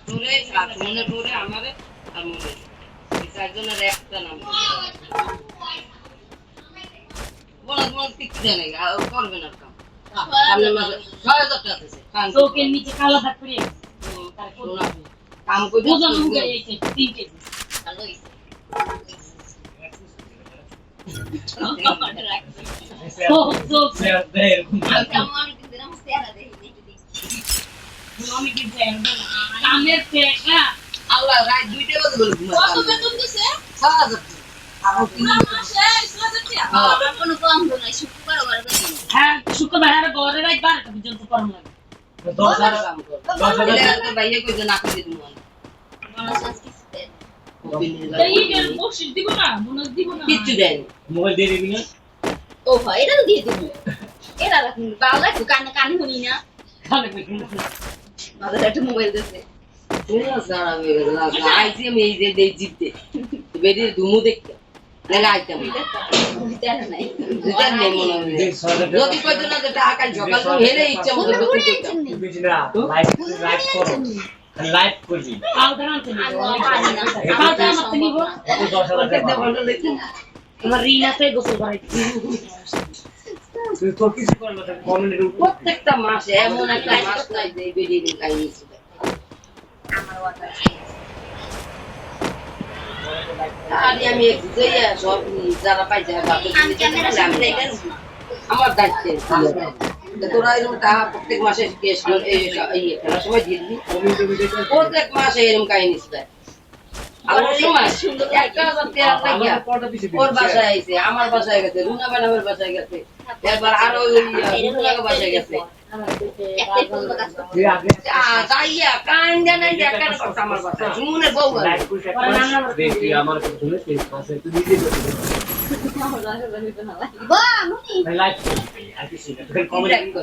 তোরে আর মনে পড়ে আমারে আর মনে এই চারজনের একটা নাম বলা বলা ঠিক জানে করবে না কাম সামনে মাসে ৬০০০ টাকা আছে চোখের নিচে কালো দাগ করে কাম কই ওজন মুখে এসে 3 কেজি ভালো হইছে আমার কিন্তু না সেরা দেখি আমি কি জানি কামের পেশা আল্লাহ রাত ২টা বাজে বলে ঘুমায় কত বেতন দিছে ৬০০০ আর ৩ মাসে ৬০০০ টাকা আর কোনো কম নাই শুক্রবার ওবার বেতন হ্যাঁ শুক্রবার ঘরে রাত 12টা পর্যন্ত কর্ম লাগে ১০,০০০ কাম কর ১০,০০০ বাইরে কই যে না কই দিমু মানুষ আজকে এই এর বসিস দিব না বোনাস দিব না কিচ্ছু দেন মোবাইল দিয়ে দিবি না ও ভাই এটা তো দিয়ে দিব এরা রাখুন বাবা একটু কানে কানে শুনি না খাবে কই আমাদের একটা মোবাইল দিতে আইসি আমি এই যে দেই জিততে বেরিয়ে ধুমু দেখতে লাগে আইতাম দিতে নাই দিতে নেই মনে হয় যদি কইতো না যে টাকা সকাল তো হেলে ইচ্ছা মতো করতে করতাম বুঝি না লাইভ করো লাইভ করবি কালকে আনতে কালকে আমাকে নিব ১০,০০০ টাকা আমার ঋণ আছে গোসল করাইতে তুই তো কিছু করবে না কমেন্টের উপর প্রত্যেকটা মাসে এমন একটা মাস নাই যে বেরিয়ে কাহিনী ছিল আমার ওয়াটার আর আমি একজইয়া সব যারা পাইছে আমি ক্যামেরা সামনে দেখেন আমার দায়িত্বে তোরা এরকম টাকা প্রত্যেক মাসে কেস এই খেলার সময় দিয়ে দিবি প্রত্যেক মাসে এরকম কাহিনী ছিল আর ওই সময় ১,০০০ টাকা লাগিয়া ওর বাসায় আইছে আমার বাসায় গেছে রুনা ম্যাডামের বাসায় গেছে এবার আর ওই রুনাকে বাসায় গেছে যাইয়া কান্দা নাই একটা কথা আমার বাসায় সুমনের বউ দেখি আমার কথা শুনে সেই পাশে তুই নিজে বাহ মুনি লাইভ করবি আর কিছু না তুই কমেন্ট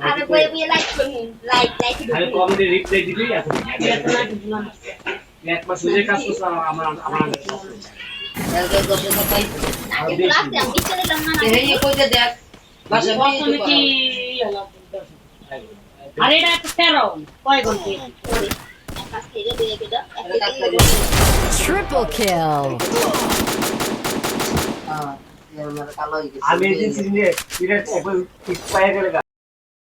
আরে বই বই লাইক করুন লাইক আরে কমেন্টে রিপ্লাই দিবি এখন এক মাস হয়ে কাজ করছ আমার আগে ক্লাসে আমি চলে গেলাম না এই কইতে দেখ বাসায় প্রথমে কি আরে এটা একটা তেরো কয় ঘন্টা কাজ থেকে দিয়ে গেল Triple kill. আমি এই দিন সিনে পিরিয়ড একবার পায়ে গেলে